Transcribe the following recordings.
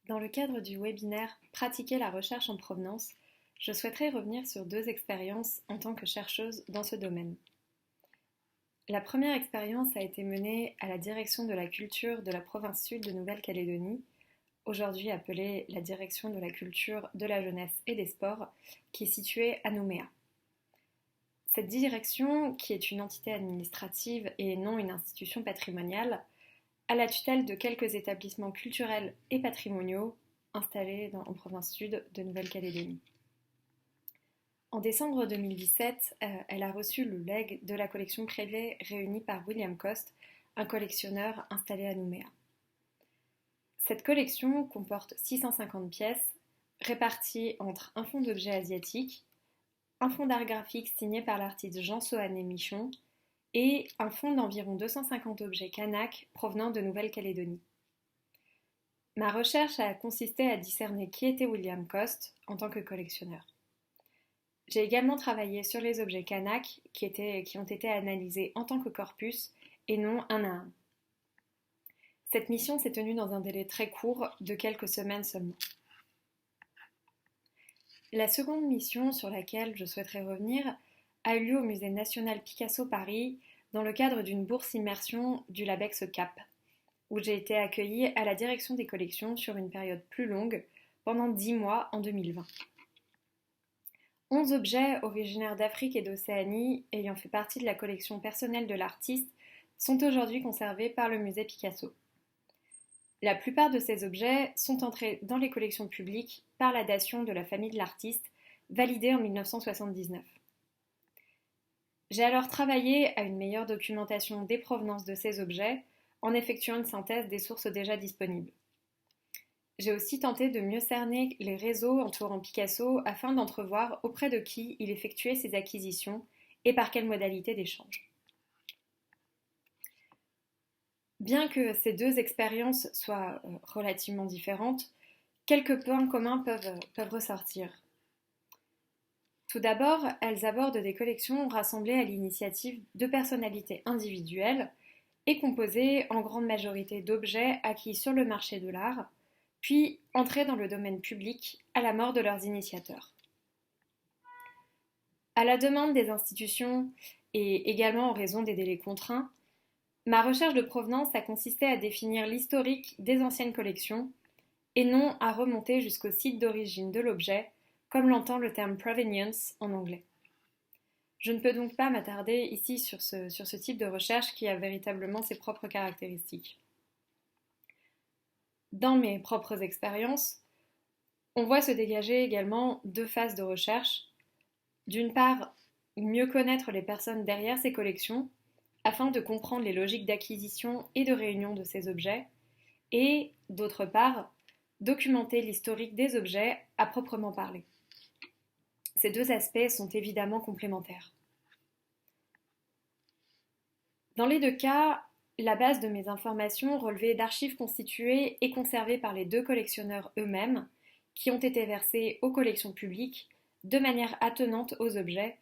Dans le cadre du webinaire Pratiquer la recherche en provenance, je souhaiterais revenir sur deux expériences en tant que chercheuse dans ce domaine. La première expérience a été menée à la direction de la culture de la province sud de Nouvelle-Calédonie, aujourd'hui appelée la direction de la culture, de la jeunesse et des sports, qui est située à Nouméa. Cette direction, qui est une entité administrative et non une institution patrimoniale, a la tutelle de quelques établissements culturels et patrimoniaux installés en province sud de Nouvelle-Calédonie. En décembre 2017, elle a reçu le legs de la collection privée réunie par William Coste, un collectionneur installé à Nouméa. Cette collection comporte 650 pièces réparties entre un fonds d'objets asiatiques, un fonds d'art graphique signé par l'artiste Jean-Sohané Michon et un fonds d'environ 250 objets kanak provenant de Nouvelle-Calédonie. Ma recherche a consisté à discerner qui était William Coste en tant que collectionneur. J'ai également travaillé sur les objets kanak qui ont été analysés en tant que corpus et non un à un. Cette mission s'est tenue dans un délai très court de quelques semaines seulement. La seconde mission sur laquelle je souhaiterais revenir a eu lieu au Musée national Picasso Paris dans le cadre d'une bourse immersion du LABEX Cap, où j'ai été accueillie à la direction des collections sur une période plus longue, pendant 10 mois en 2020. 11 objets originaires d'Afrique et d'Océanie ayant fait partie de la collection personnelle de l'artiste sont aujourd'hui conservés par le musée Picasso. La plupart de ces objets sont entrés dans les collections publiques par la dation de la famille de l'artiste, validée en 1979. J'ai alors travaillé à une meilleure documentation des provenances de ces objets en effectuant une synthèse des sources déjà disponibles. J'ai aussi tenté de mieux cerner les réseaux entourant Picasso afin d'entrevoir auprès de qui il effectuait ses acquisitions et par quelle modalité d'échange. Bien que ces deux expériences soient relativement différentes, quelques points communs peuvent ressortir. Tout d'abord, elles abordent des collections rassemblées à l'initiative de personnalités individuelles et composées en grande majorité d'objets acquis sur le marché de l'art, puis entrés dans le domaine public à la mort de leurs initiateurs. À la demande des institutions et également en raison des délais contraints, ma recherche de provenance a consisté à définir l'historique des anciennes collections et non à remonter jusqu'au site d'origine de l'objet, comme l'entend le terme provenance en anglais. Je ne peux donc pas m'attarder ici sur ce type de recherche qui a véritablement ses propres caractéristiques. Dans mes propres expériences, on voit se dégager également deux phases de recherche. D'une part, mieux connaître les personnes derrière ces collections, afin de comprendre les logiques d'acquisition et de réunion de ces objets, et, d'autre part, documenter l'historique des objets à proprement parler. Ces deux aspects sont évidemment complémentaires. Dans les deux cas, la base de mes informations relevait d'archives constituées et conservées par les deux collectionneurs eux-mêmes, qui ont été versées aux collections publiques de manière attenante aux objets,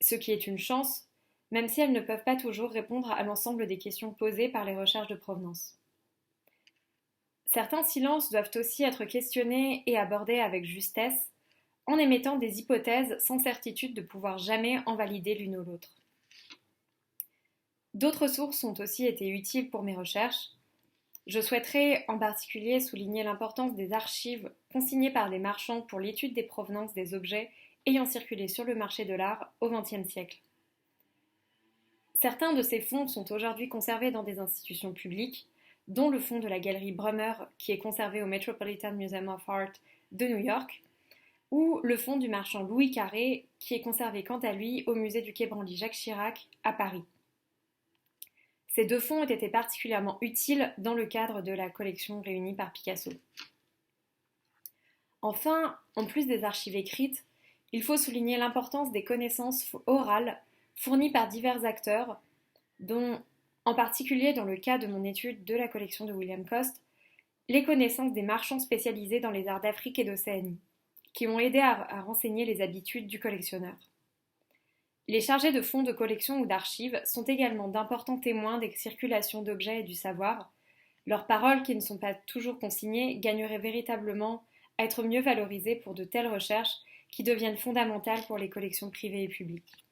ce qui est une chance, même si elles ne peuvent pas toujours répondre à l'ensemble des questions posées par les recherches de provenance. Certains silences doivent aussi être questionnés et abordés avec justesse, en émettant des hypothèses sans certitude de pouvoir jamais en valider l'une ou l'autre. D'autres sources ont aussi été utiles pour mes recherches. Je souhaiterais en particulier souligner l'importance des archives consignées par des marchands pour l'étude des provenances des objets ayant circulé sur le marché de l'art au XXe siècle. Certains de ces fonds sont aujourd'hui conservés dans des institutions publiques, dont le fonds de la galerie Brummer qui est conservé au Metropolitan Museum of Art de New York, ou le fonds du marchand Louis Carré qui est conservé quant à lui au musée du Quai Branly Jacques Chirac à Paris. Ces deux fonds ont été particulièrement utiles dans le cadre de la collection réunie par Picasso. Enfin, en plus des archives écrites, il faut souligner l'importance des connaissances orales fournies par divers acteurs, dont, en particulier dans le cas de mon étude de la collection de William Coste, les connaissances des marchands spécialisés dans les arts d'Afrique et d'Océanie, qui ont aidé à renseigner les habitudes du collectionneur. Les chargés de fonds de collection ou d'archives sont également d'importants témoins des circulations d'objets et du savoir, Leurs paroles, qui ne sont pas toujours consignées, gagneraient véritablement à être mieux valorisées pour de telles recherches qui deviennent fondamentales pour les collections privées et publiques.